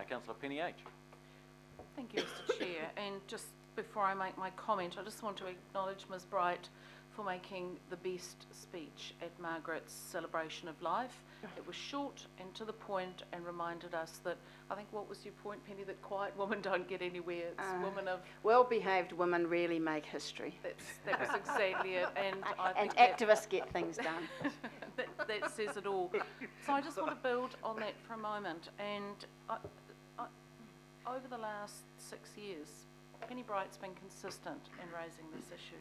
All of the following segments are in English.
Councillor Penny H. Thank you, Mr. Chair. And just before I make my comment, I just want to acknowledge Ms. Bright for making the best speech at Margaret's celebration of life. It was short and to the point and reminded us that, I think, what was your point, Penny, that quiet women don't get anywhere. It's women of... Well-behaved women really make history. That was exactly it. And I think activists get things done. that says it all. So I just want to build on that for a moment. And over the last 6 years, Penny Bright's been consistent in raising this issue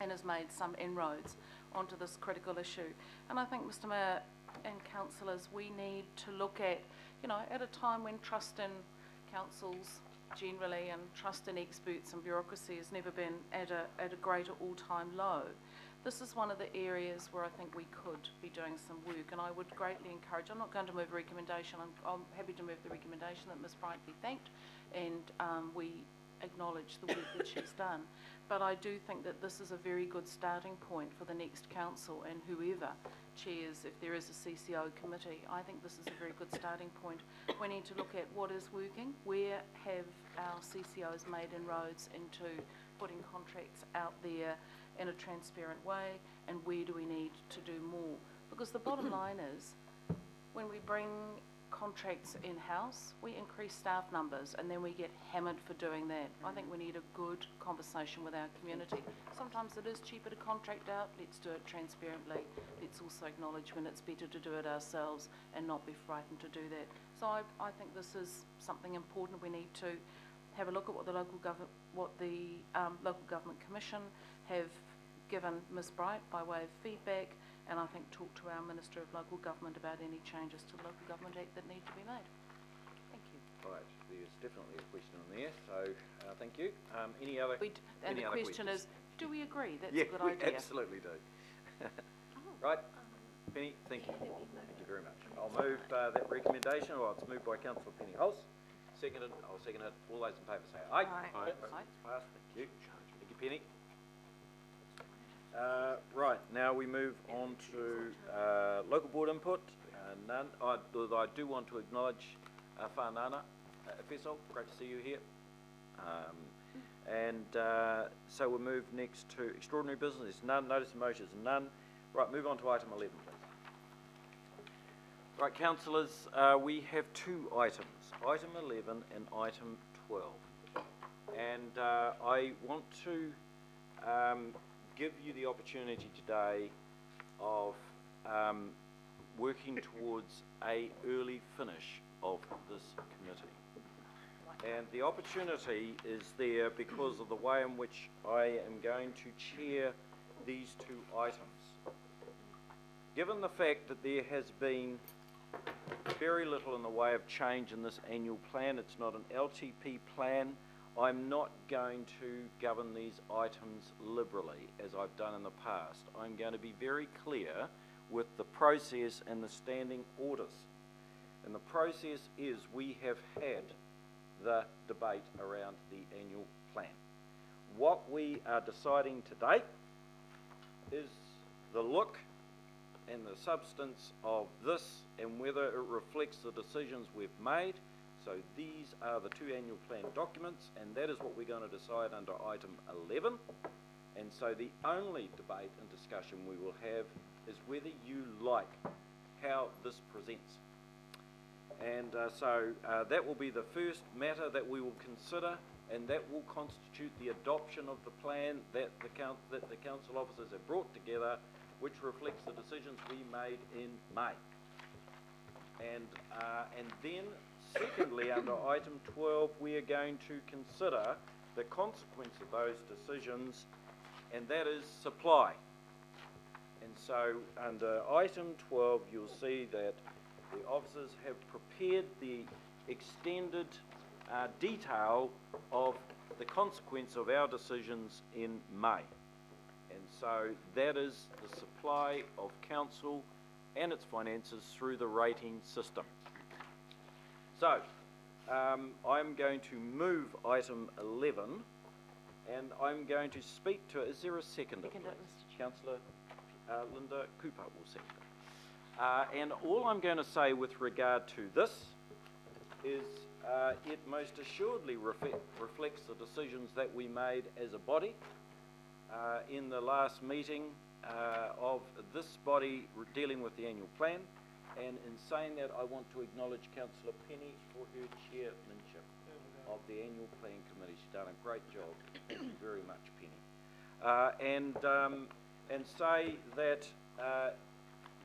and has made some inroads onto this critical issue. And I think, Mr. Mayor and councillors, we need to look at, you know, at a time when trust in councils generally and trust in experts and bureaucracy has never been at a greater all-time low, this is one of the areas where I think we could be doing some work, and I would greatly encourage, I'm not going to move a recommendation, I'm happy to move the recommendation that Ms. Bright be thanked, and we acknowledge the work that she's done. But I do think that this is a very good starting point for the next council, and whoever chairs, if there is a CCO committee, I think this is a very good starting point. We need to look at what is working, where have our CCOs made inroads into putting contracts out there in a transparent way, and where do we need to do more? Because the bottom line is, when we bring contracts in-house, we increase staff numbers and then we get hammered for doing that. I think we need a good conversation with our community. Sometimes it is cheaper to contract out, let's do it transparently. Let's also acknowledge when it's better to do it ourselves and not be frightened to do that. So I think this is something important. We need to have a look at what the Local Government Commission have given Ms. Bright by way of feedback, and I think talk to our Minister of Local Government about any changes to the Local Government Act that need to be made. Thank you. Right, there's definitely a question on there, so thank you. Any other questions? The question is, do we agree that's a good idea? Yeah, absolutely do. Right, Penny, thank you. Thank you very much. I'll move that recommendation, or it's moved by Councillor Penny Hulse. Seconded, I'll second it. All those in favour say aye. Aye. Passed, thank you. Thank you, Penny. Right, now we move on to local board input. None. I do want to acknowledge Whanana Fesol, great to see you here. So we'll move next to extraordinary business. There's none. Notice of motions, none. Right, move on to item 11, please. Right, councillors, we have two items, item 11 and item 12. And I want to give you the opportunity today of working towards an early finish of this committee. And the opportunity is there because of the way in which I am going to chair these two items. Given the fact that there has been very little in the way of change in this annual plan, it's not an LTP plan, I'm not going to govern these items liberally as I've done in the past. I'm going to be very clear with the process and the standing orders. And the process is we have had the debate around the annual plan. What we are deciding today is the look and the substance of this and whether it reflects the decisions we've made. So these are the two annual plan documents, and that is what we're going to decide under item 11. And so the only debate and discussion we will have is whether you like how this presents. And so that will be the first matter that we will consider, and that will constitute the adoption of the plan that the council officers have brought together, which reflects the decisions we made in May. And then secondly, under item 12, we are going to consider the consequence of those decisions, and that is supply. And so under item 12, you'll see that the officers have prepared the extended detail of the consequence of our decisions in May. And so that is the supply of council and its finances through the rating system. So I'm going to move item 11, and I'm going to speak to it. Is there a seconder, please? Councillor Linda Cooper will second it. And all I'm going to say with regard to this is it most assuredly reflects the decisions that we made as a body in the last meeting of this body dealing with the annual plan. And in saying that, I want to acknowledge Councillor Penny for her chairmanship of the annual plan committee. She's done a great job. Thank you very much, Penny. And say that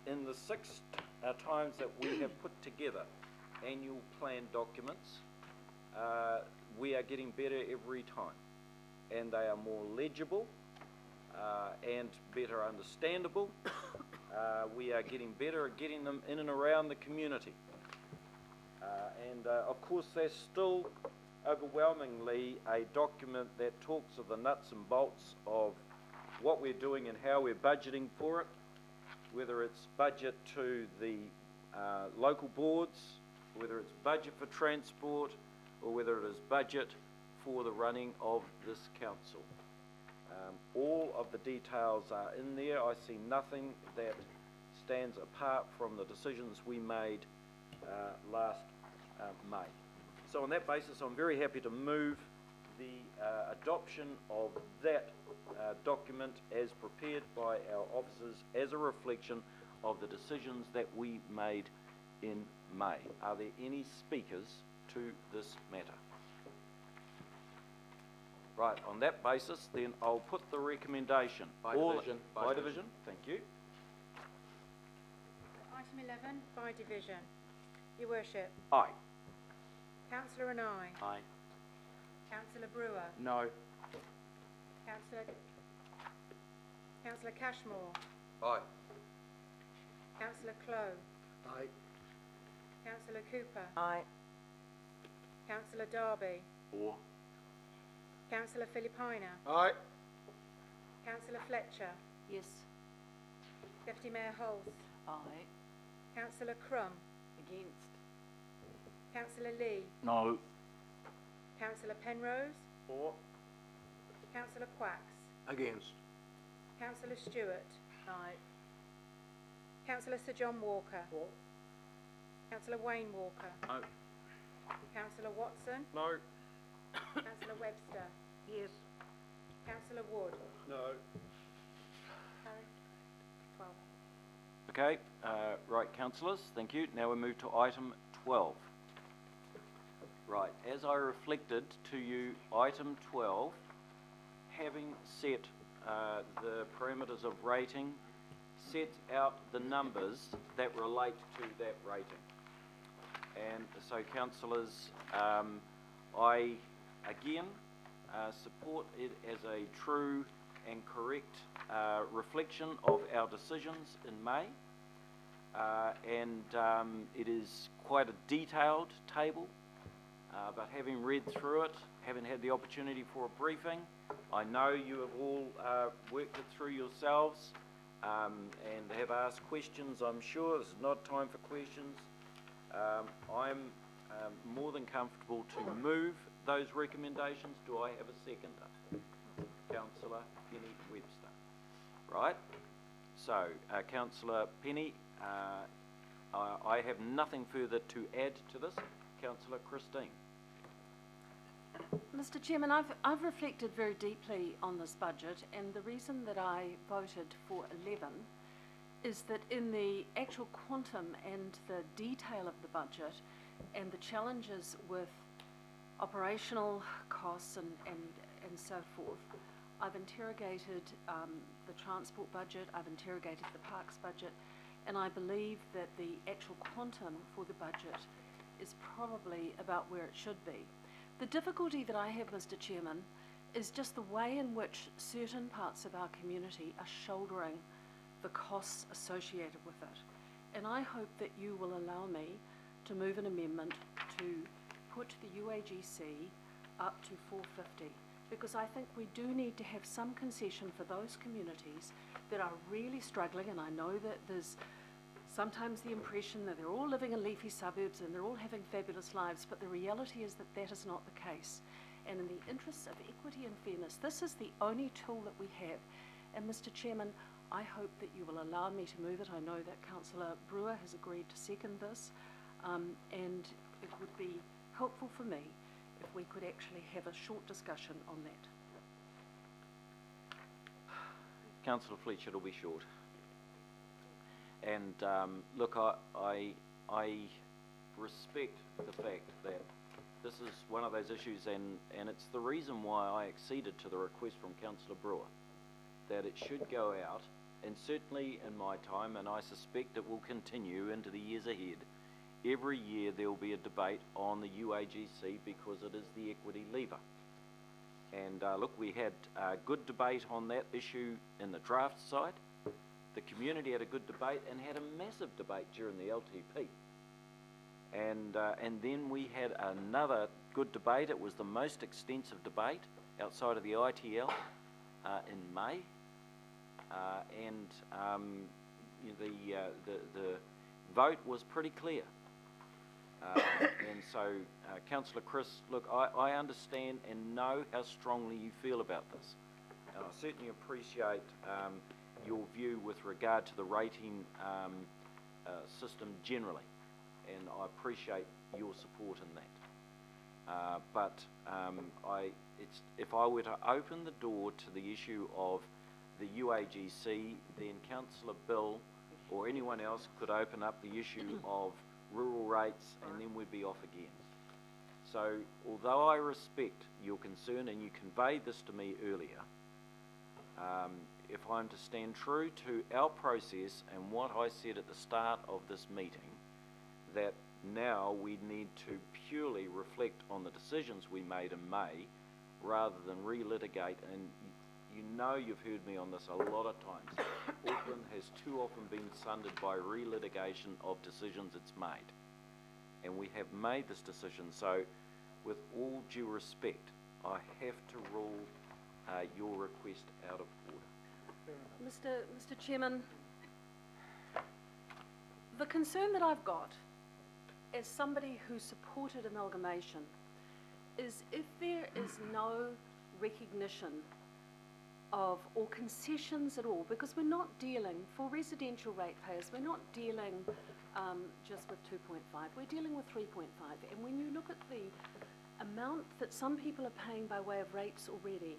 in the 6 times that we have put together annual plan documents, we are getting better every time, and they are more legible and better understandable. We are getting better at getting them in and around the community. Of course, there's still overwhelmingly a document that talks of the nuts and bolts of what we're doing and how we're budgeting for it, whether it's budget to the local boards, whether it's budget for transport, or whether it is budget for the running of this council. All of the details are in there. I see nothing that stands apart from the decisions we made last May. So on that basis, I'm very happy to move the adoption of that document as prepared by our officers as a reflection of the decisions that we made in May. Are there any speakers to this matter? Right, on that basis, then I'll put the recommendation. By division. By division, thank you. Item 11, by division. Your Worship. Aye. Councillor Anai. Aye. Councillor Brewer. No. Councillor Cashmore. Aye. Councillor Clow. Aye. Councillor Cooper. Aye. Councillor Darby. Or. Councillor Filipina. Aye. Councillor Fletcher. Yes. Deputy Mayor Holst. Aye. Councillor Crum. Against. Councillor Lee. No. Councillor Penrose. Or. Councillor Quacks. Against. Councillor Stewart. Aye. Councillor Sir John Walker. Or. Councillor Wayne Walker. No. Councillor Watson. No. Councillor Webster. Yes. Councillor Wood. No. Carried. 12. Okay, right, councillors, thank you. Now we move to item 12. Right, as I reflected to you, item 12, having set the parameters of rating, sets out the numbers that relate to that rating. And so, councillors, I again support it as a true and correct reflection of our decisions in May. It is quite a detailed table, but having read through it, having had the opportunity for a briefing, I know you have all worked it through yourselves and have asked questions, I'm sure. This is not time for questions. I'm more than comfortable to move those recommendations. Do I have a seconder? Councillor Penny Webster. Right. So, Councillor Penny, I have nothing further to add to this. Councillor Christine. Mr. Chairman, I've reflected very deeply on this budget, and the reason that I voted for 11 is that in the actual quantum and the detail of the budget and the challenges with operational costs and so forth, I've interrogated the transport budget, I've interrogated the parks budget, and I believe that the actual quantum for the budget is probably about where it should be. The difficulty that I have, Mr. Chairman, is just the way in which certain parts of our community are shouldering the costs associated with it. And I hope that you will allow me to move an amendment to put the UAGC up to 450, because I think we do need to have some concession for those communities that are really struggling, and I know that there's sometimes the impression that they're all living in leafy suburbs and they're all having fabulous lives, but the reality is that that is not the case. And in the interests of equity and fairness, this is the only tool that we have. And Mr. Chairman, I hope that you will allow me to move it. I know that Councillor Brewer has agreed to second this, and it would be helpful for me if we could actually have a short discussion on that. Councillor Fletcher, it'll be short. And look, I respect the fact that this is one of those issues, and it's the reason why I acceded to the request from Councillor Brewer, that it should go out, and certainly in my time, and I suspect it will continue into the years ahead, every year there will be a debate on the UAGC because it is the equity lever. And look, we had a good debate on that issue in the draft side. The community had a good debate and had a massive debate during the LTP. And then we had another good debate. It was the most extensive debate outside of the ITL in May. The vote was pretty clear. And so, Councillor Chris, look, I understand and know how strongly you feel about this. And I certainly appreciate your view with regard to the rating system generally. And I appreciate your support in that. If I were to open the door to the issue of the UAGC, then Councillor Bill or anyone else could open up the issue of rural rates, and then we'd be off again. So, although I respect your concern, and you conveyed this to me earlier, if I'm to stand true to our process and what I said at the start of this meeting, that now we need to purely reflect on the decisions we made in May rather than relitigate, and you know you've heard me on this a lot of times. Auckland has too often been sundered by relitigation of decisions it's made. And we have made this decision, so with all due respect, I have to rule your request out of order. Mr. Chairman, the concern that I've got as somebody who supported amalgamation is if there is no recognition of or concessions at all, because we're not dealing, for residential ratepayers, we're not dealing just with 2.5, we're dealing with 3.5. And when you look at the amount that some people are paying by way of rates already,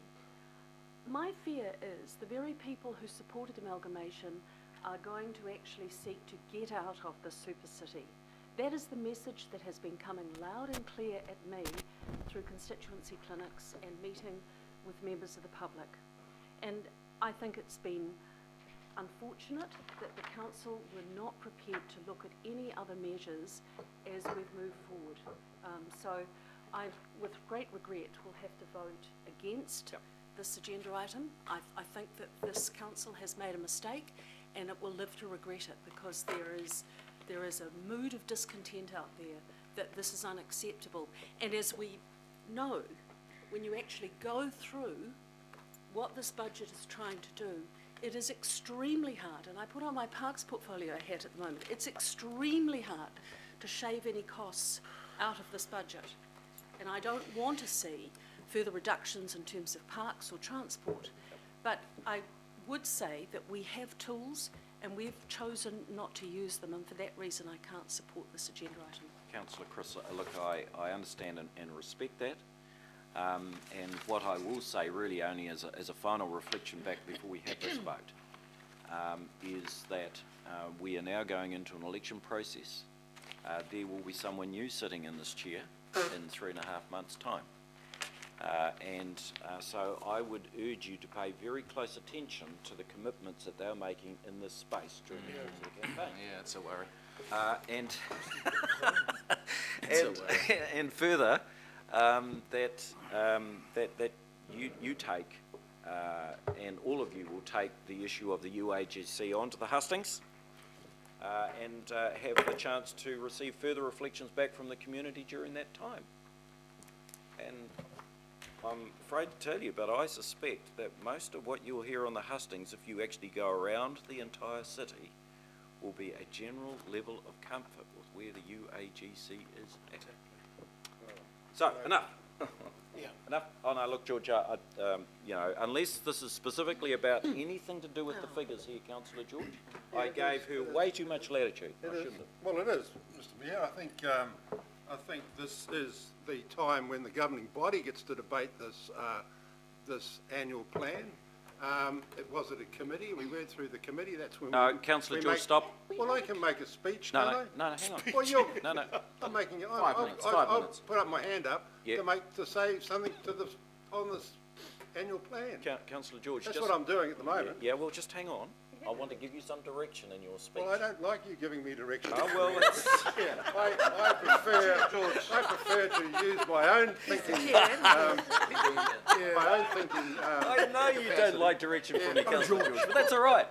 my fear is the very people who supported amalgamation are going to actually seek to get out of the super city. That is the message that has been coming loud and clear at me through constituency clinics and meeting with members of the public. And I think it's been unfortunate that the council were not prepared to look at any other measures as we've moved forward. So I, with great regret, will have to vote against this agenda item. I think that this council has made a mistake, and it will live to regret it, because there is a mood of discontent out there that this is unacceptable. And as we know, when you actually go through what this budget is trying to do, it is extremely hard, and I put on my Parks portfolio hat at the moment, it's extremely hard to shave any costs out of this budget. And I don't want to see further reductions in terms of parks or transport, but I would say that we have tools and we've chosen not to use them, and for that reason I can't support this agenda item. Councillor Chris, look, I understand and respect that. And what I will say really only as a final reflection back before we have this vote is that we are now going into an election process. There will be someone new sitting in this chair in 3.5 months' time. So I would urge you to pay very close attention to the commitments that they're making in this space during the course of the campaign. Yeah, it's a worry. And further, that you take, and all of you will take the issue of the UAGC onto the hustings and have the chance to receive further reflections back from the community during that time. And I'm afraid to tell you, but I suspect that most of what you'll hear on the hustings, if you actually go around the entire city, will be a general level of comfort with where the UAGC is at. So, enough. Enough. Oh no, look, George, you know, unless this is specifically about anything to do with the figures here, Councillor George, I gave her way too much latitude. I shouldn't have. Well, it is, Mr. Mayor. I think I think this is the time when the governing body gets to debate this annual plan. It was at a committee, we went through the committee, that's when No, we... Councillor we George, make- stop. Well, I can make a speech, No, can't no, I? no, hang on. Well, you're... No, no. I'm making... 5 minutes, 5 I'll minutes. put up my hand up Yeah. to say something on this annual plan. Councillor George, That's just... what I'm doing at the moment. Yeah, well, just hang on. I want to give you some direction in your speech. Well, I don't like you giving me direction. Oh, well, it's... I prefer to use my own thinking, my own thinking, I know you don't like direction from me, Councillor George, but that's all right.